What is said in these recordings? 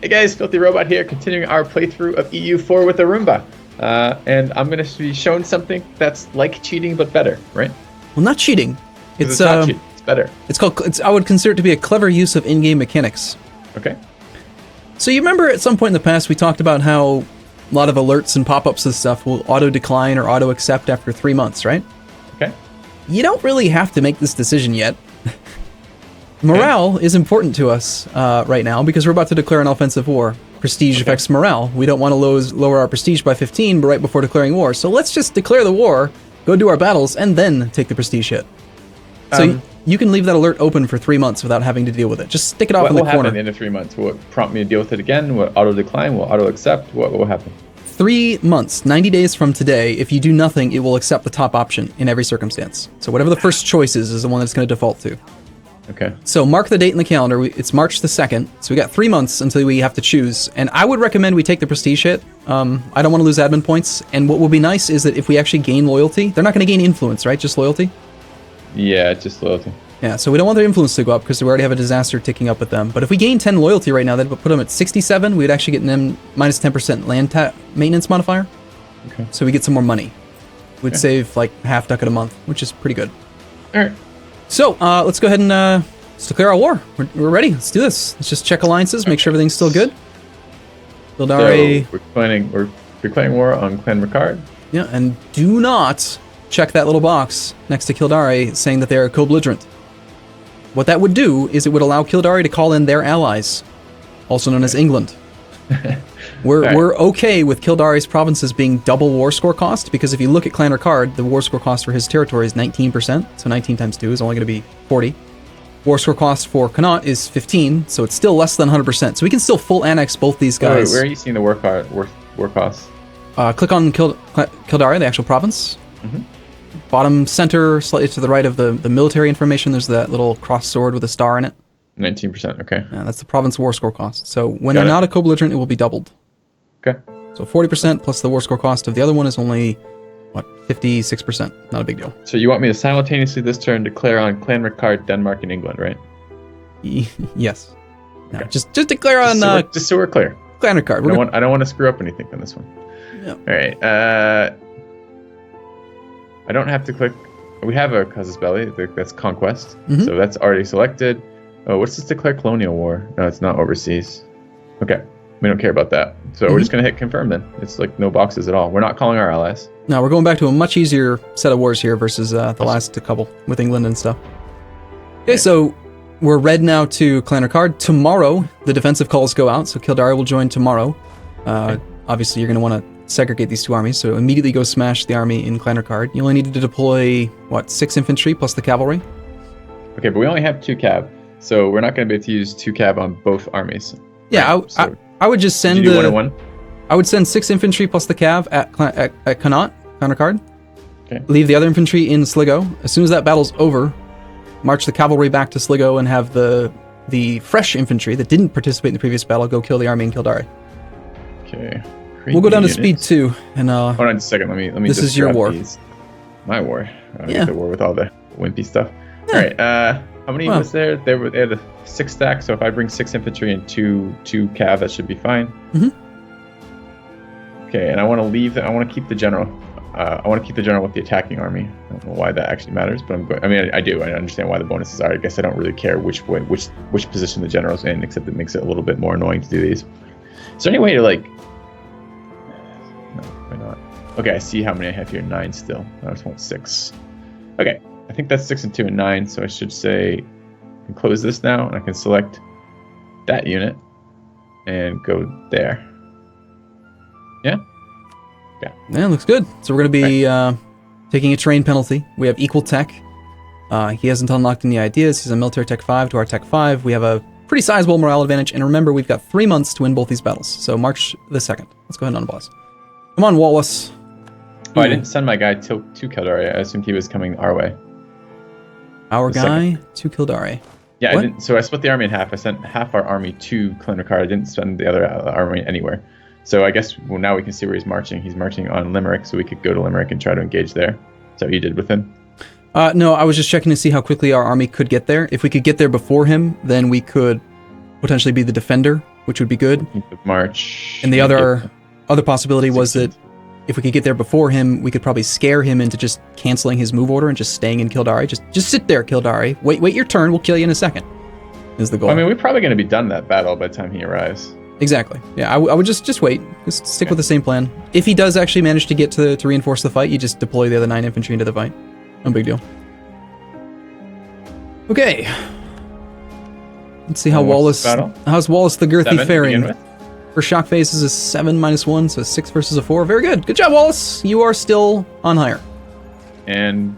Hey guys, FilthyRobot here, continuing our playthrough of EU4 with Arumba. And I'm going to be showing something that's like cheating, but better, right? Well, not cheating. It's not cheating, it's better. I would consider it to be a clever use of in-game mechanics. Okay. So you remember at some point in the past we talked about how a lot of alerts and pop-ups and stuff will auto-decline or auto-accept after 3 months, right? Okay. You don't really have to make this decision yet. Morale is important to us right now because we're about to declare an offensive war. Prestige affects morale. We don't want to lower our prestige by 15 right before declaring war. So let's just declare the war, go do our battles, and then take the prestige hit. So you can leave that alert open for 3 months without having to deal with it. Just stick it off in the corner. What will happen at the end of 3 months? Will it prompt me to deal with it again? Will it auto-decline? Will it auto-accept? What will happen? 3 months, 90 days from today, if you do nothing, it will accept the top option in every circumstance. So whatever the first choice is the one that's going to default to. Okay. So mark the date in the calendar. It's March the 2nd. So we got 3 months until we have to choose. And I would recommend we take the prestige hit. I don't want to lose admin points. And what will be nice is that if we actually gain loyalty, they're not going to gain influence, right? Just loyalty? Yeah, just loyalty. Yeah, so we don't want their influence to go up because we already have a disaster ticking up with them. But if we gain 10 loyalty right now, that would put them at 67. We'd actually get them minus 10% land maintenance modifier. Okay. So we get some more money. We'd save like half ducat a month, which is pretty good. All right. So let's go ahead and let's declare our war. We're ready. Let's do this. Let's just check alliances, make sure everything's still good. Kildare. So we're declaring war on Clan Ricard. Yeah, and do not check that little box next to Kildare saying that they are co-belligerent. What that would do is it would allow Kildare to call in their allies, also known as England. We're okay with Kildare's provinces being double war score cost, because if you look at Clan Ricard, the war score cost for his territory is 19%, so 19 times 2 is only going to be 40. War score cost for Connaught is 15, so it's still less than 100%. So we can still full annex both these guys. Where are you seeing the war costs? Click on Kildare, the actual province. Mm-hmm. Bottom center, slightly to the right of the military information, there's that little cross sword with a star in it. 19%, okay. Yeah, that's the province war score cost. So when they're not a co-belligerent, it will be doubled. Okay. So 40% plus the war score cost of the other one is only, 56%. Not a big deal. So you want me to simultaneously this turn declare on Clan Ricard, Denmark, and England, right? Yes. No, Okay. just declare on just so we're clear. Clan Ricard. I don't want to screw up anything on this one. Yeah. All right. I don't have to click. We have a casus belli. That's conquest. Mm-hmm. So that's already selected. Oh, what's this declare Colonial War? No, it's not overseas. Okay. We don't care about that. So we're just going to hit confirm then. It's like no boxes at all. We're not calling our allies. No, we're going back to a much easier set of wars here versus the last couple with England and stuff. Okay, so we're red now to Clan Ricard. Tomorrow, the defensive calls go out, so Kildare will join tomorrow. Obviously, you're going to want to segregate these two armies, so immediately go smash the army in Clan Ricard. You only need to deploy, 6 infantry plus the cavalry? Okay, but we only have 2 cav, so we're not going to be able to use 2 cav on both armies. Yeah, Right? I would just send you do 1 and 1? I would send 6 infantry plus the cav at Connaught, Clan Ricard. Okay. Leave the other infantry in Sligo. As soon as that battle's over, march the cavalry back to Sligo and have the fresh infantry that didn't participate in the previous battle go kill the army in Kildare. Okay. We'll go down to speed 2 and hold on just a second. Let me. This just is your grab war. My war. Yeah. The war with all the wimpy stuff. Yeah. All right. How many was there? They had a 6 stack. So if I bring 6 infantry and 2 cav, that should be fine. Mm-hmm. Okay, and I want to leave. I want to keep the general. I want to keep the general with the attacking army. I don't know why that actually matters, but I'm going. I mean, I do. I understand why the bonuses are. I guess I don't really care which position the general's in, except it makes it a little bit more annoying to do these. Is there any way to like? No, why not? Okay, I see how many I have here. 9 still. I just want 6. Okay, I think that's 6 and 2 and 9. So I should say, I can close this now, and I can select that unit and go there. Yeah. Yeah, looks good. So we're going to be taking a terrain penalty. We have equal tech. He hasn't unlocked any ideas. He's a military tech 5 to our tech 5. We have a pretty sizable morale advantage. And remember, we've got 3 months to win both these battles. So March the 2nd. Let's go ahead and unboss. Come on, Wallace. Oh, I didn't send my guy to Kildare. I assumed he was coming our way. Our guy to Kildare. Yeah, What? I didn't. So I split the army in half. I sent half our army to Clan Ricard. I didn't send the other army anywhere. So I guess now we can see where he's marching. He's marching on Limerick, so we could go to Limerick and try to engage there. Is that what you did with him? No, I was just checking to see how quickly our army could get there. If we could get there before him, then we could potentially be the defender which would be good. 15th of March. And the other possibility was that if we could get there before him, we could probably scare him into just canceling his move order and just staying in Kildare. Just sit there, Kildare. Wait your turn. We'll kill you in a second. Is the goal. I mean, we're probably going to be done that battle by the time he arrives. Exactly. Yeah, I would just wait. Just stick with the same plan. If he does actually manage to get to reinforce the fight, you just deploy the other 9 infantry into the fight. No big deal. Okay. Let's see how how's Wallace the Girthy faring. For shock phases is 7 minus 1, so 6 versus a 4. Very good. Good job, Wallace. You are still on higher. And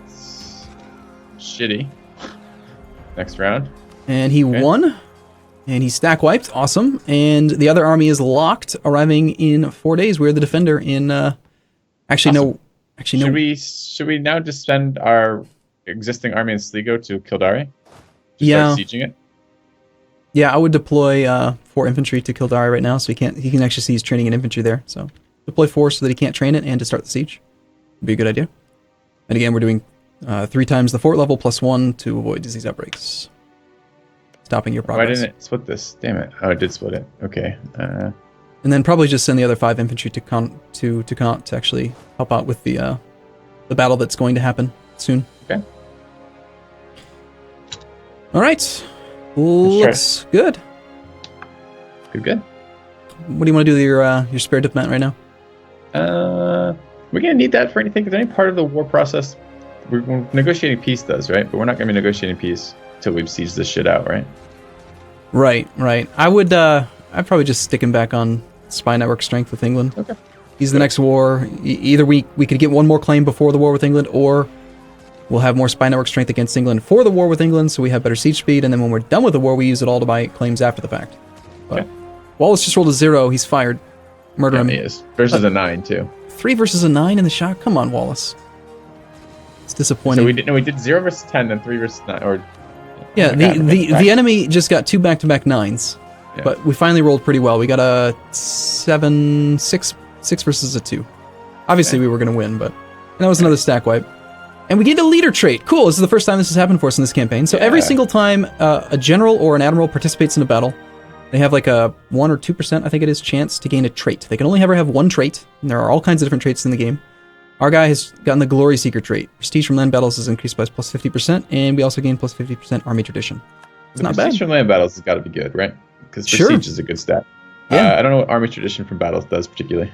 shitty. Next round. And he won. And he's stack wiped. Awesome. And the other army is locked, arriving in 4 days. We're the defender in actually awesome. Should we now just send our existing army in Sligo to Kildare? Start sieging it? Yeah, I would deploy 4 infantry to Kildare right now, so he can actually see he's training in infantry there. So deploy 4 so that he can't train it and to start the siege. Would be a good idea. And again, we're doing 3 times the fort level plus 1 to avoid disease outbreaks. Stopping your progress. Why didn't it split this? Damn it. Oh, it did split it. Okay. And then probably just send the other 5 infantry to Connaught to actually help out with the battle that's going to happen soon. Okay. All right. Looks good. Good. What do you want to do with your spare diplomat right now? We're gonna need that for anything. Is there any part of the war process? We're negotiating peace, does right? But we're not gonna be negotiating peace until we've sieged this shit out, right? Right. I'd probably just stick him back on spy network strength with England. Okay. He's the next war. Either we could get one more claim before the war with England, or we'll have more spy network strength against England for the war with England, so we have better siege speed, and then when we're done with the war, we use it all to buy claims after the fact. But Wallace just rolled a 0. He's fired. Murder him. He is. Versus a 9, too. 3 versus a 9 in the shock? Come on, Wallace. It's disappointing. So we did 0 versus 10, then 3 versus 9, or... Yeah, the enemy just got 2 back-to-back 9s, but we finally rolled pretty well. We got a 6 versus a 2. Obviously, we were going to win, but that was another stack wipe. And we gained a leader trait. Cool, this is the first time this has happened for us in this campaign. So every single time a general or an admiral participates in a battle, they have like a 1 or 2%, I think it is, chance to gain a trait. They can only ever have one trait, and there are all kinds of different traits in the game. Our guy has gotten the Glory Seeker trait. Prestige from land battles is increased by plus 50%, and we also gain plus 50% army tradition. It's not bad. Prestige from land battles has got to be good, right? Because prestige is a good stat. Yeah. I don't know what army tradition from battles does particularly.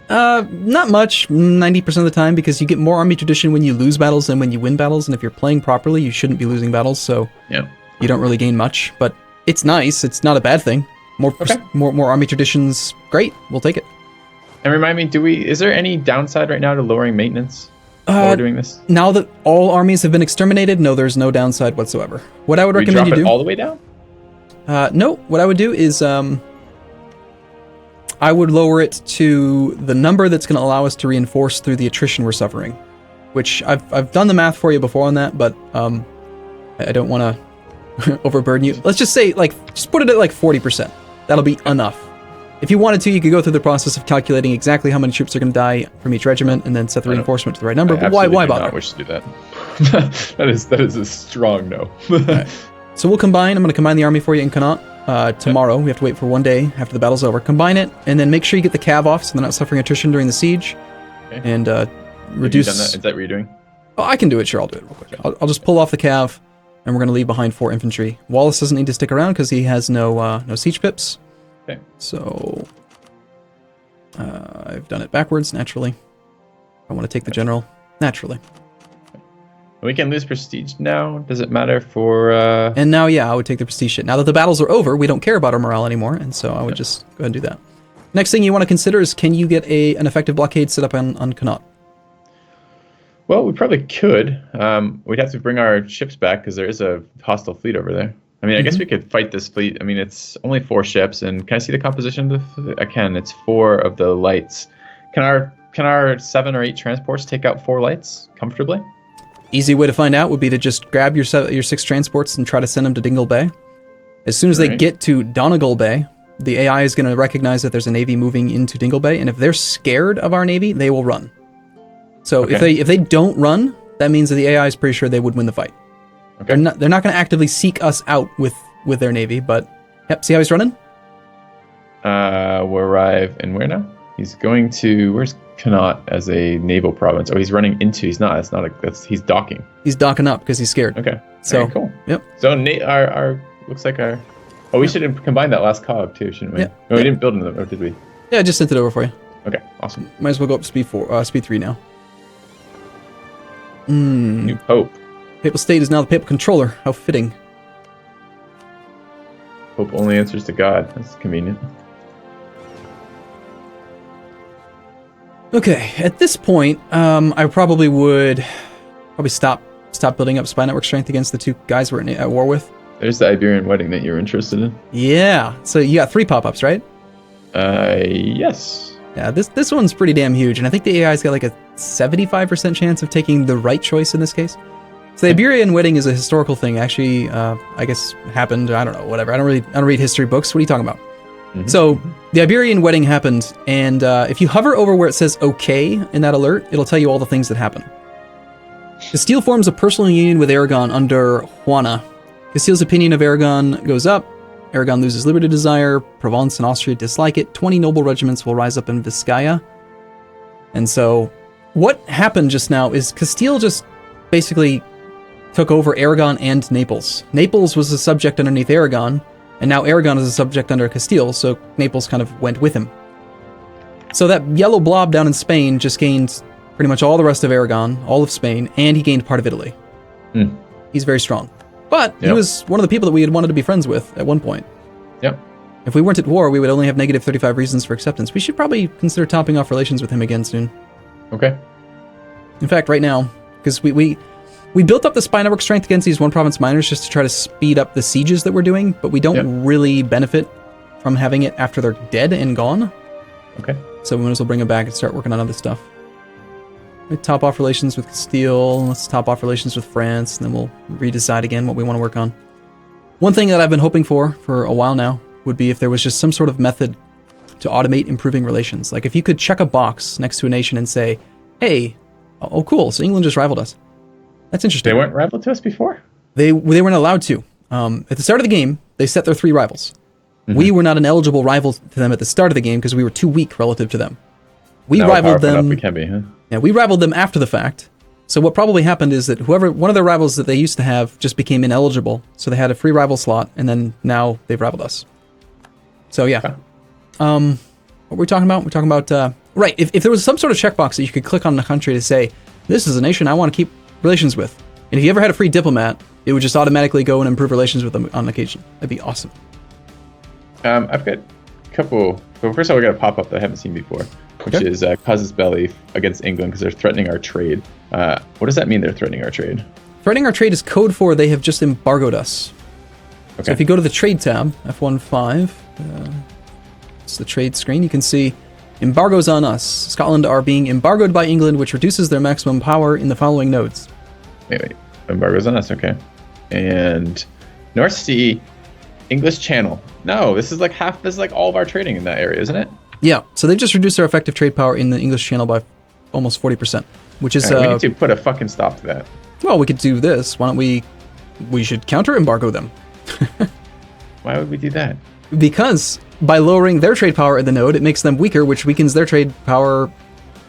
Not much, 90% of the time, because you get more army tradition when you lose battles than when you win battles, and if you're playing properly, you shouldn't be losing battles, so you don't really gain much. But it's nice. It's not a bad thing. More army traditions, great. We'll take it. And remind me, is there any downside right now to lowering maintenance while we're doing this? Now that all armies have been exterminated, no, there's no downside whatsoever. What I would recommend you do... drop it all the way down? No, what I would do is I would lower it to the number that's going to allow us to reinforce through the attrition we're suffering, which I've done the math for you before on that, but I don't want to overburden you. Let's just say, just put it at 40%. That'll be enough. If you wanted to, you could go through the process of calculating exactly how many troops are going to die from each regiment and then set the reinforcement to the right number, but why bother? I wish to do that. that is a strong no. Right. So we'll combine. I'm going to combine the army for you in Connaught tomorrow. We have to wait for 1 day after the battle's over. Combine it, and then make sure you get the cav off so they're not suffering attrition during the siege. Okay. And reduce... Have you done that? Is that what you're doing? Oh, I can do it. Sure, I'll do it real quick. I'll just pull off the cav, and we're going to leave behind 4 infantry. Wallace doesn't need to stick around because he has no siege pips. Okay. So I've done it backwards, naturally. I want to take the general, naturally. We can lose prestige now. Does it matter for... And now, I would take the prestige shit. Now that the battles are over, we don't care about our morale anymore, and so I would just go ahead and do that. Next thing you want to consider is, can you get an effective blockade set up on Connaught? Well, we probably could. We'd have to bring our ships back, because there is a hostile fleet over there. I mean, I guess we could fight this fleet. I mean, it's only 4 ships, and can I see the composition of the... I can. It's 4 of the lights. Can our 7 or 8 transports take out 4 lights comfortably? Easy way to find out would be to just grab your 6 transports and try to send them to Dingle Bay. As soon as they get to Donegal Bay, the AI is going to recognize that there's a navy moving into Dingle Bay, and if they're scared of our navy, they will run. So if they don't run, that means that the AI is pretty sure they would win the fight. Okay. They're not going to actively seek us out with their navy, but see how he's running? will arrive in where now? He's going to, where's Connaught as a naval province? Oh, he's running into, he's not, he's docking. He's docking up because he's scared. Okay. So, cool. Yep. So looks like we should combine that last cog too, shouldn't we? Yeah. No, we didn't build them, or did we? Yeah, I just sent it over for you. Okay, awesome. Might as well go up to speed 3 now. New Pope. Papal State is now the Papal Controller. How fitting. Pope only answers to God. That's convenient. Okay, at this point, I probably would stop building up spy network strength against the 2 guys we're at war with. There's the Iberian Wedding that you're interested in. Yeah, so you got 3 pop-ups, right? Yes. Yeah, this one's pretty damn huge, and I think the AI's got like a 75% chance of taking the right choice in this case. So the Iberian Wedding is a historical thing. Actually, I guess happened. I don't know. Whatever. I don't read history books. What are you talking about? Mm-hmm. So the Iberian Wedding happened, and if you hover over where it says "OK" in that alert, it'll tell you all the things that happen. Castile forms a personal union with Aragon under Juana. Castile's opinion of Aragon goes up. Aragon loses liberty desire. Provence and Austria dislike it. 20 noble regiments will rise up in Vizcaya. And so what happened just now is Castile just basically took over Aragon and Naples. Naples was a subject underneath Aragon, and now Aragon is a subject under Castile, so Naples kind of went with him. So that yellow blob down in Spain just gained pretty much all the rest of Aragon, all of Spain, and he gained part of Italy. He's very strong. But he was one of the people that we had wanted to be friends with at one point. Yep. If we weren't at war, we would only have negative 35 reasons for acceptance. We should probably consider topping off relations with him again soon. Okay. In fact, right now, because we built up the spy network strength against these 1 province miners just to try to speed up the sieges that we're doing, but we don't really benefit from having it after they're dead and gone. Okay. So we might as well bring them back and start working on other stuff. We top off relations with Castile, let's top off relations with France, and then we'll redecide again what we want to work on. One thing that I've been hoping for a while now would be if there was just some sort of method to automate improving relations. Like if you could check a box next to a nation and say, hey, oh cool, so England just rivaled us. That's interesting. They weren't rival to us before? They weren't allowed to. At the start of the game, they set their 3 rivals. Mm-hmm. We were not an eligible rival to them at the start of the game because we were too weak relative to them. We rivaled them. We can be, huh? Yeah, we rivaled them after the fact. So what probably happened is that one of their rivals that they used to have just became ineligible. So they had a free rival slot, and then now they've rivaled us. So yeah. Okay. What were we talking about? We're talking about right. If there was some sort of checkbox that you could click on the country to say, this is a nation I want to keep relations with. And if you ever had a free diplomat, it would just automatically go and improve relations with them on occasion. That'd be awesome. I've got a couple. Well, first of all, we got a pop-up that I haven't seen before, which is Casus Belli against England because they're threatening our trade. What does that mean, they're threatening our trade? Threatening our trade is code for they have just embargoed us. Okay. So if you go to the trade tab, F15, it's the trade screen, you can see embargoes on us. Scotland are being embargoed by England, which reduces their maximum power in the following nodes. Wait. Embargoes on us, okay. And North Sea, English Channel. No, this is like all of our trading in that area, isn't it? Yeah, so they've just reduced their effective trade power in the English Channel by almost 40%, which is... we need to put a fucking stop to that. Well, we could do this. Why don't we should counter-embargo them. Why would we do that? Because by lowering their trade power at the node, it makes them weaker, which weakens their trade power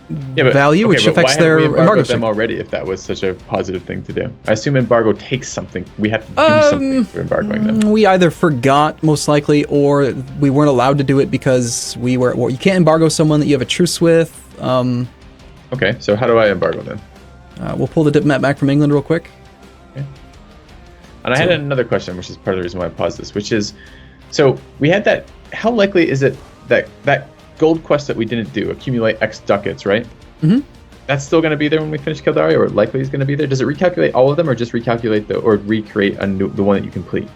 value, which affects their embargo them already if that was such a positive thing to do. I assume embargo takes something. We have to do something for embargoing them. We either forgot, most likely, or we weren't allowed to do it because we were at war. You can't embargo someone that you have a truce with. Okay, so how do I embargo them? We'll pull the diplomat back from England real quick. Okay. And I had another question, which is part of the reason why I paused this, which is, so we had that, how likely is it that gold quest that we didn't do, accumulate X ducats, right? Mm-hmm. That's still going to be there when we finish Kildare, or likely is going to be there? Does it recalculate all of them, or just recalculate or recreate the one that you complete?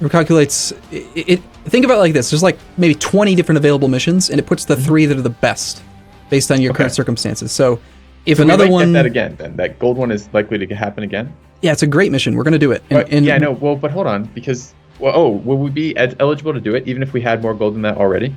Recalculates it. Think about it like this: there's like maybe 20 different available missions, and it puts the 3 that are the best based on your current circumstances. So if another one, get that again, then that gold one is likely to happen again. Yeah, it's a great mission. We're going to do it. Yeah, no. Well, but hold on, because will we be eligible to do it even if we had more gold than that already?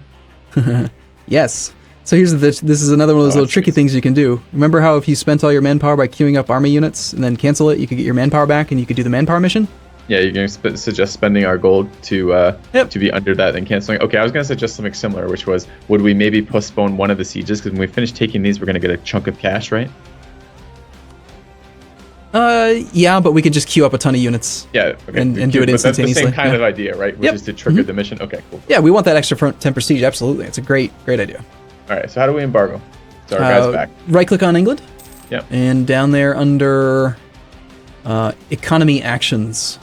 Yes. So this is another one of those little tricky things you can do. Remember how if you spent all your manpower by queuing up army units and then cancel it, you could get your manpower back and you could do the manpower mission? Yeah, you're going to suggest spending our gold to be under that and canceling. Okay, I was going to suggest something similar, which was, would we maybe postpone one of the sieges? Because when we finish taking these, we're going to get a chunk of cash, right? Yeah, but we could just queue up a ton of units. Yeah, okay. And do it instantaneously. But that's the same kind of idea, right? Which is to trigger the mission. Okay, cool. Yeah, we want that extra 10 prestige. Absolutely, it's a great idea. All right, so how do we embargo? So our guy's back. Right-click on England. Yep. And down there under economy actions,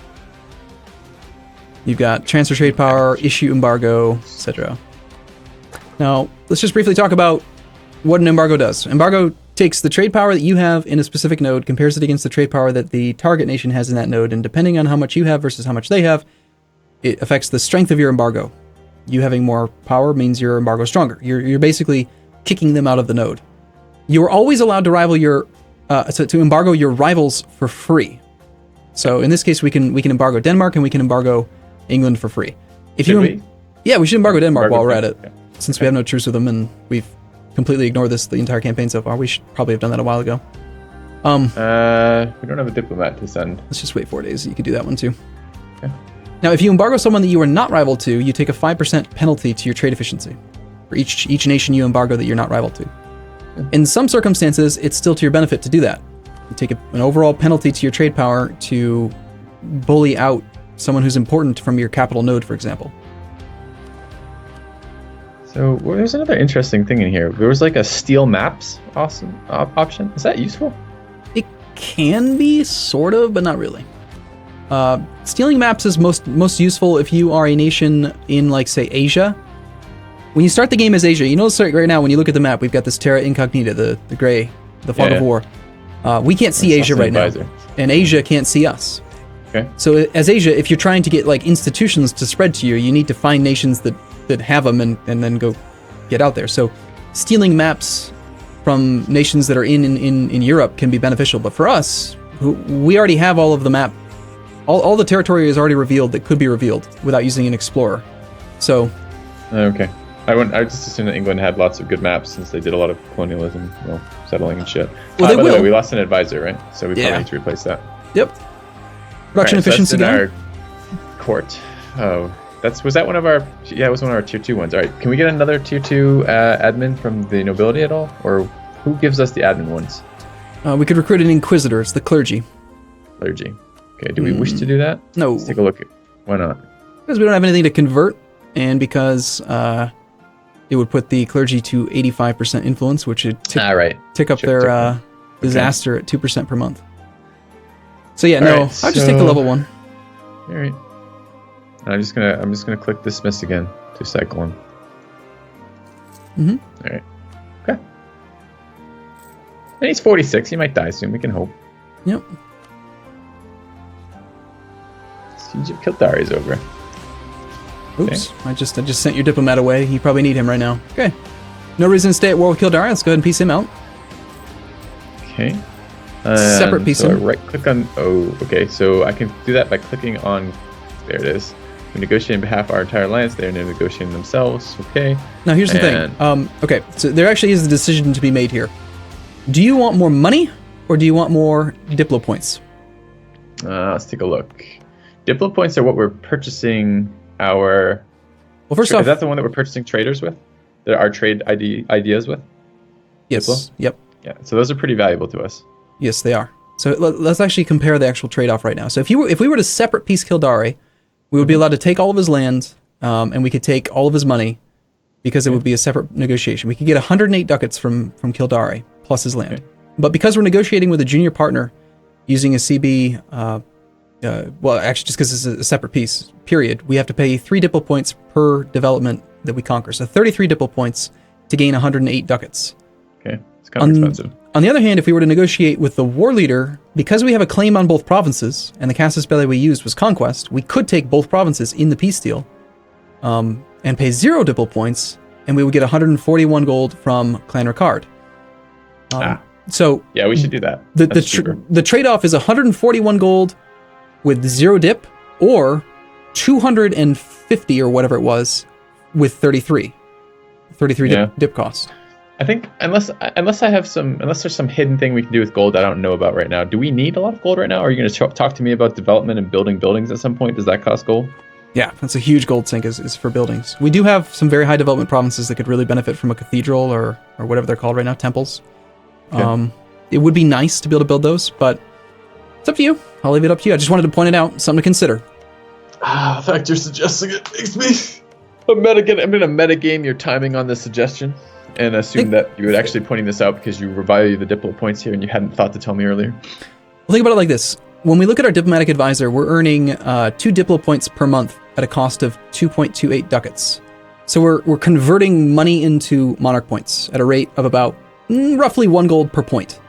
you've got transfer trade power, issue embargo, etc. Now, let's just briefly talk about what an embargo does. Embargo takes the trade power that you have in a specific node, compares it against the trade power that the target nation has in that node, and depending on how much you have versus how much they have, it affects the strength of your embargo. You having more power means your embargo is stronger. You're basically kicking them out of the node. You're always allowed to rival your to embargo your rivals for free. So in this case, we can embargo Denmark and we can embargo England for free. Yeah, we should embargo Denmark while we're at it, since we have no truce with them and we've completely ignored this the entire campaign so far. We should probably have done that a while ago. We don't have a diplomat to send. Let's just wait 4 days. You could do that one too. Okay. Now, if you embargo someone that you are not rival to, you take a 5% penalty to your trade efficiency for each nation you embargo that you're not rival to. In some circumstances, it's still to your benefit to do that. You take an overall penalty to your trade power to bully out someone who's important from your capital node, for example. So there's another interesting thing in here. There was like a steal maps option. Is that useful? It can be, sort of, but not really. Stealing maps is most useful if you are a nation in, like, say, Asia. When you start the game as Asia, you notice right now when you look at the map, we've got this Terra Incognita, the gray, the fog of war. We can't see Asia right now, and Asia can't see us. Okay. So as Asia, if you're trying to get like institutions to spread to you, you need to find nations that have them and then go get out there. So stealing maps from nations that are in Europe can be beneficial, but for us, we already have all of the map. All the territory is already revealed that could be revealed without using an explorer. So. Okay. I just assumed that England had lots of good maps since they did a lot of colonialism, settling and shit. Well, by the way, we lost an advisor, right? So we probably need to replace that. Yep. Production efficiency in our court. Oh, was that one of our? Yeah, it was one of our tier 2 ones. All right, can we get another tier 2 admin from the nobility at all, or who gives us the admin ones? We could recruit an inquisitor. It's the clergy. Clergy. Okay. Do we wish to do that? No. Let's take a look. Why not? Because we don't have anything to convert, and because it would put the clergy to 85% influence, which would tick up their disaster at 2% per month. So yeah, I'll just take the level 1. All right. I'm just gonna click dismiss again to cycle him. All right. Okay. And he's 46. He might die soon. We can hope. Yep. Siege of Kildare is over. Oops, okay. I just sent your diplomat away. You probably need him right now. Okay. No reason to stay at war with Kildare. Let's go ahead and piece him out. Okay. Separate piece him. Right click on, okay. So I can do that by clicking on, there it is. We negotiate on behalf of our entire alliance. They're negotiating themselves. Okay. Now here's the thing. Okay, so there actually is a decision to be made here. Do you want more money or do you want more Diplo points? Let's take a look. Diplo points are what we're purchasing our... Well, first off... Is that the one that we're purchasing traders with? That our trade ideas with? Yes. Diplo? Yep. Yeah, so those are pretty valuable to us. Yes, they are. So let's actually compare the actual trade-off right now. So if we were to separate piece Kildare, we would be allowed to take all of his land, and we could take all of his money, because it would be a separate negotiation. We could get 108 ducats from Kildare, plus his land. Okay. But because we're negotiating with a junior partner using a CB... well, actually, just because it's a separate piece, period, we have to pay 3 Diplo points per development that we conquer. So 33 Diplo points to gain 108 ducats. Okay, it's kind of expensive. On the other hand, if we were to negotiate with the war leader, because we have a claim on both provinces, and the casus belli we used was conquest, we could take both provinces in the peace deal, and pay 0 Diplo points, and we would get 141 gold from Clan Ricard. So yeah, we should do that. The trade-off is 141 gold with 0 dip, or 250 or whatever it was with 33 dip costs. I think unless there's some hidden thing we can do with gold I don't know about right now. Do we need a lot of gold right now? Are you going to talk to me about development and building buildings at some point? Does that cost gold? Yeah, that's a huge gold sink is for buildings. We do have some very high development provinces that could really benefit from a cathedral or whatever they're called right now, temples. Okay. It would be nice to be able to build those, but it's up to you. I'll leave it up to you. I just wanted to point it out, something to consider. The fact you're suggesting it makes me I'm going to metagame your timing on this suggestion and assume that you were actually pointing this out because you value the diplo points here and you hadn't thought to tell me earlier. Well, think about it like this. When we look at our diplomatic advisor, we're earning 2 diplo points per month at a cost of 2.28 ducats. So we're converting money into monarch points at a rate of about roughly 1 gold per point.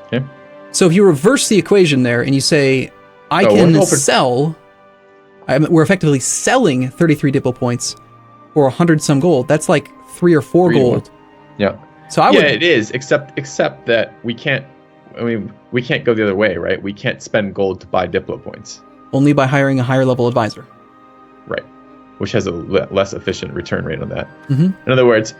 Okay. So if you reverse the equation there and you say, I can sell, we're effectively selling 33 diplo points for 100 some gold. That's like 3 or 4 gold. Yeah. So it is, except that we can't go the other way, right? We can't spend gold to buy diplo points. Only by hiring a higher level advisor. Right. Which has a less efficient return rate on that. Mm-hmm. In other words,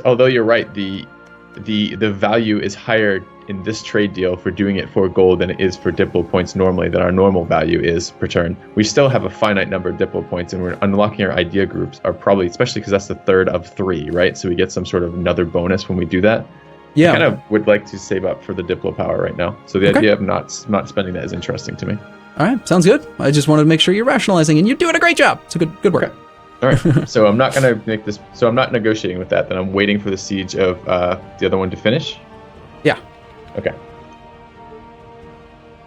although you're right, the value is higher in this trade deal for doing it for gold than it is for diplo points normally than our normal value is per turn. We still have a finite number of diplo points, and we're unlocking our idea groups are probably, especially because that's the third of 3, right? So we get some sort of another bonus when we do that. Yeah. I kind of would like to save up for the diplo power right now. So the idea of not spending that is interesting to me. All right, sounds good. I just wanted to make sure you're rationalizing, and you're doing a great job. So good work. Okay. All right. So I'm not going to make this. So I'm not negotiating with that. Then I'm waiting for the siege of the other one to finish. Yeah. Okay.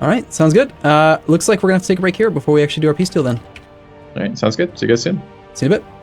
All right, sounds good. Looks like we're gonna have to take a break here before we actually do our peace deal then. All right, sounds good. See you guys soon. See you in a bit.